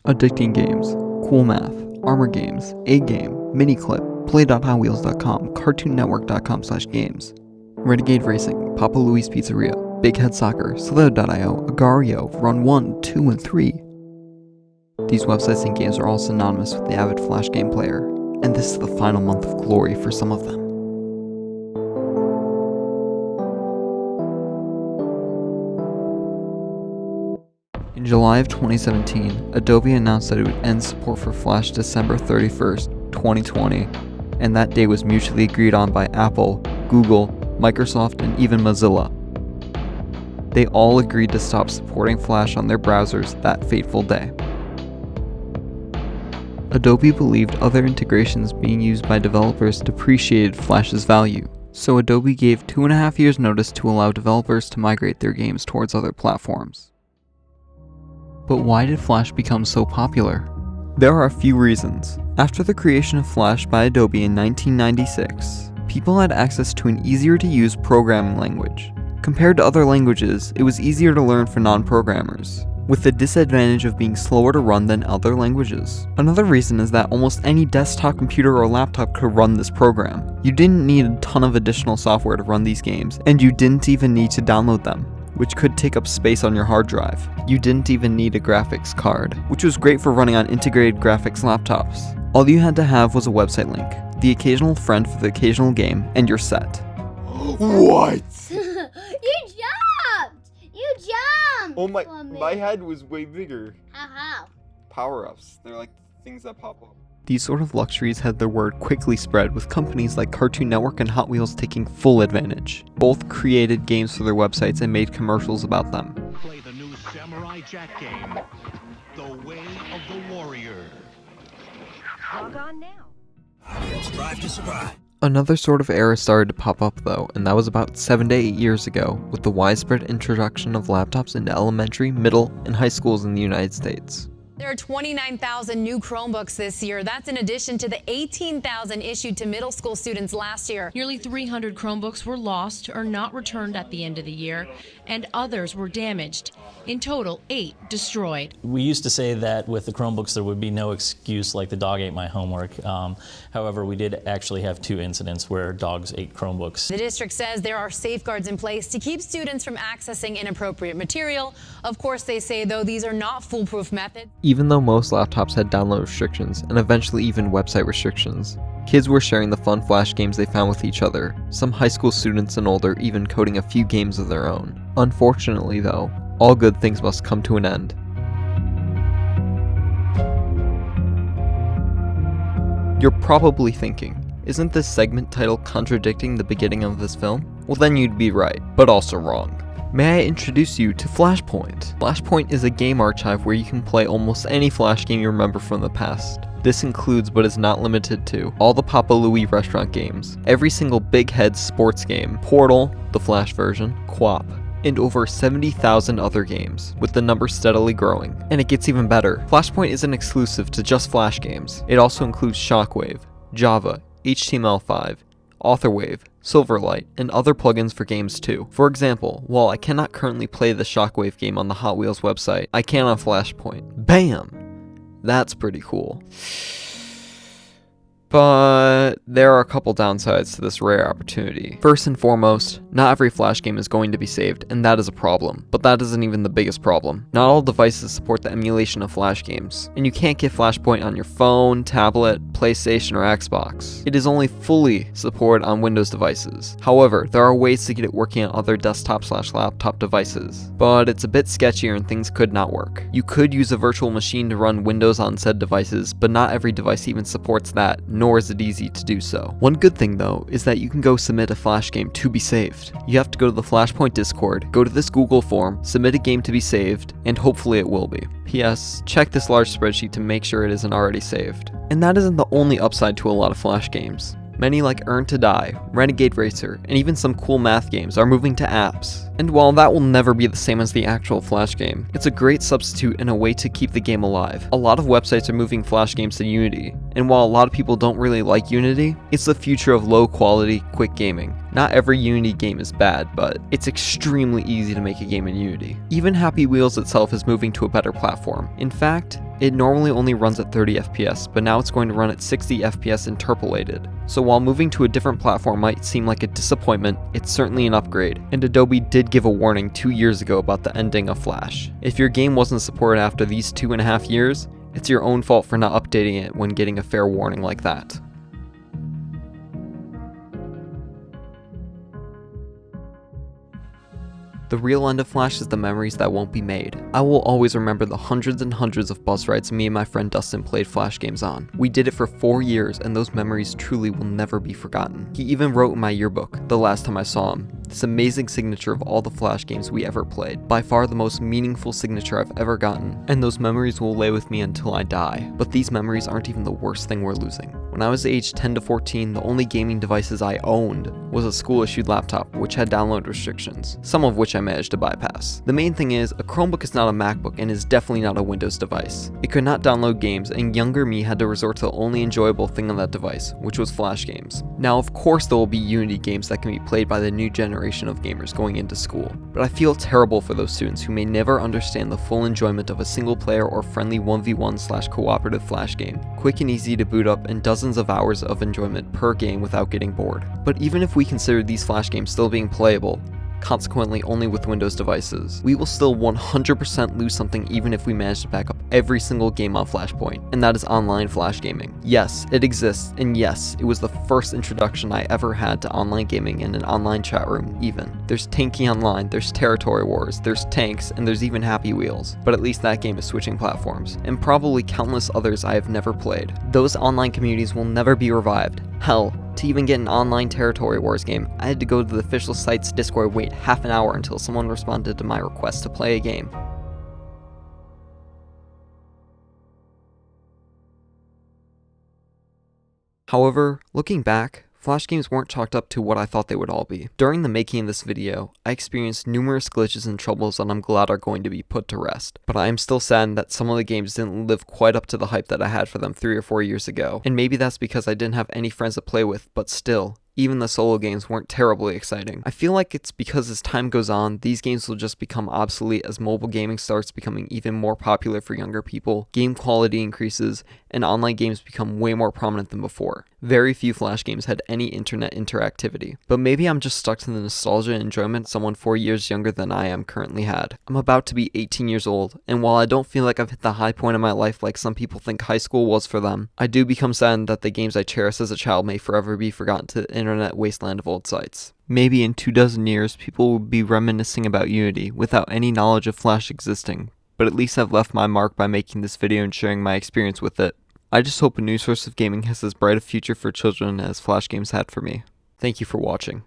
addicting games, cool math, armor games, a game, miniclip, play.hotwheels.com, cartoonnetwork.com/games, Renegade Racing, Papa Louie's Pizzeria, Big Head Soccer, Slither.io, Agario, Run 1, 2, and 3. These websites and games are all synonymous with the avid Flash game player, and this is the final month of glory for some of them. In July of 2017, Adobe announced that it would end support for Flash December 31st, 2020, and that day was mutually agreed on by Apple, Google, Microsoft, and even Mozilla. They all agreed to stop supporting Flash on their browsers that fateful day. Adobe believed other integrations being used by developers depreciated Flash's value, so Adobe gave 2.5 years notice to allow developers to migrate their games towards other platforms. But why did Flash become so popular? There are a few reasons. After the creation of Flash by Adobe in 1996, people had access to an easier-to-use programming language. Compared to other languages, it was easier to learn for non-programmers, with the disadvantage of being slower to run than other languages. Another reason is that almost any desktop computer or laptop could run this program. You didn't need a ton of additional software to run these games, and you didn't even need to download them, which could take up space on your hard drive. You didn't even need a graphics card, which was great for running on integrated graphics laptops. All you had to have was a website link, the occasional friend for the occasional game, and you're set. What? You jumped! You jumped! Oh my head was way bigger. How? Power-ups, they're like things that pop up. These sort of luxuries had their word quickly spread, with companies like Cartoon Network and Hot Wheels taking full advantage. Both created games for their websites and made commercials about them. Play the new Samurai Jack game, The Way of the Warrior. Log on now. Strive to survive. Another sort of era started to pop up though, and that was about 7 to 8 years ago, with the widespread introduction of laptops into elementary, middle, and high schools in the United States. There are 29,000 new Chromebooks this year. That's in addition to the 18,000 issued to middle school students last year. Nearly 300 Chromebooks were lost or not returned at the end of the year, and others were damaged. In total, 8 destroyed. We used to say that with the Chromebooks there would be no excuse like the dog ate my homework. However, we did actually have 2 incidents where dogs ate Chromebooks. The district says there are safeguards in place to keep students from accessing inappropriate material. Of course, they say, though, these are not foolproof methods. Even though most laptops had download restrictions, and eventually even website restrictions, kids were sharing the fun Flash games they found with each other, some high school students and older even coding a few games of their own. Unfortunately though, all good things must come to an end. You're probably thinking, isn't this segment title contradicting the beginning of this film? Well, then you'd be right, but also wrong. May I introduce you to Flashpoint? Flashpoint is a game archive where you can play almost any Flash game you remember from the past. This includes, but is not limited to, all the Papa Louie restaurant games, every single Big Head sports game, Portal, the Flash version, QWOP, and over 70,000 other games, with the number steadily growing. And it gets even better. Flashpoint isn't exclusive to just Flash games. It also includes Shockwave, Java, HTML5, Authorwave, Silverlight, and other plugins for games too. For example, while I cannot currently play the Shockwave game on the Hot Wheels website, I can on Flashpoint. BAM! That's pretty cool. But there are a couple downsides to this rare opportunity. First and foremost, not every Flash game is going to be saved, and that is a problem. But that isn't even the biggest problem. Not all devices support the emulation of Flash games, and you can't get Flashpoint on your phone, tablet, PlayStation, or Xbox. It is only fully supported on Windows devices. However, there are ways to get it working on other desktop/laptop devices, but it's a bit sketchier and things could not work. You could use a virtual machine to run Windows on said devices, but not every device even supports that, nor is it easy to do so. One good thing though is that you can go submit a Flash game to be saved. You have to go to the Flashpoint Discord, go to this Google form, submit a game to be saved, and hopefully it will be. P.S. Check this large spreadsheet to make sure it isn't already saved. And that isn't the only upside to a lot of Flash games. Many like Earn to Die, Renegade Racer, and even some cool math games are moving to apps. And while that will never be the same as the actual Flash game, it's a great substitute and a way to keep the game alive. A lot of websites are moving Flash games to Unity, and while a lot of people don't really like Unity, it's the future of low quality, quick gaming. Not every Unity game is bad, but it's extremely easy to make a game in Unity. Even Happy Wheels itself is moving to a better platform. In fact, it normally only runs at 30 FPS, but now it's going to run at 60 FPS interpolated. So while moving to a different platform might seem like a disappointment, it's certainly an upgrade, and Adobe did give a warning 2 years ago about the ending of Flash. If your game wasn't supported after these 2.5 years, it's your own fault for not updating it when getting a fair warning like that. The real end of Flash is the memories that won't be made. I will always remember the hundreds and hundreds of bus rides me and my friend Dustin played Flash games on. We did it for 4 years, and those memories truly will never be forgotten. He even wrote in my yearbook, the last time I saw him, this amazing signature of all the Flash games we ever played. By far the most meaningful signature I've ever gotten, and those memories will lay with me until I die. But these memories aren't even the worst thing we're losing. When I was aged 10 to 14, the only gaming devices I owned was a school-issued laptop, which had download restrictions, some of which I managed to bypass. The main thing is, a Chromebook is not a MacBook and is definitely not a Windows device. It could not download games, and younger me had to resort to the only enjoyable thing on that device, which was Flash games. Now, of course there will be Unity games that can be played by the new generation of gamers going into school, but I feel terrible for those students who may never understand the full enjoyment of a single player or friendly 1v1/cooperative Flash game, quick and easy to boot up and dozens of hours of enjoyment per game without getting bored. But even if we consider these Flash games still being playable, consequently only with Windows devices, we will still 100% lose something even if we manage to back up every single game on Flashpoint, and that is online Flash gaming. Yes, it exists, and yes, it was the first introduction I ever had to online gaming in an online chat room even. There's Tanky Online, there's Territory Wars, there's Tanks, and there's even Happy Wheels, but at least that game is switching platforms, and probably countless others I have never played. Those online communities will never be revived. Hell, to even get an online Territory Wars game, I had to go to the official site's Discord, wait half an hour until someone responded to my request to play a game. However, looking back, Flash games weren't chalked up to what I thought they would all be. During the making of this video, I experienced numerous glitches and troubles that I'm glad are going to be put to rest, but I am still saddened that some of the games didn't live quite up to the hype that I had for them 3 or 4 years ago, and maybe that's because I didn't have any friends to play with, but still, even the solo games weren't terribly exciting. I feel like it's because as time goes on, these games will just become obsolete as mobile gaming starts becoming even more popular for younger people, game quality increases, and online games become way more prominent than before. Very few Flash games had any internet interactivity. But maybe I'm just stuck to the nostalgia and enjoyment someone 4 years younger than I am currently had. I'm about to be 18 years old, and while I don't feel like I've hit the high point of my life like some people think high school was for them, I do become saddened that the games I cherished as a child may forever be forgotten to the internet wasteland of old sites. Maybe in 24 years, people will be reminiscing about Unity without any knowledge of Flash existing, but at least I've left my mark by making this video and sharing my experience with it. I just hope a new source of gaming has as bright a future for children as Flash games had for me. Thank you for watching.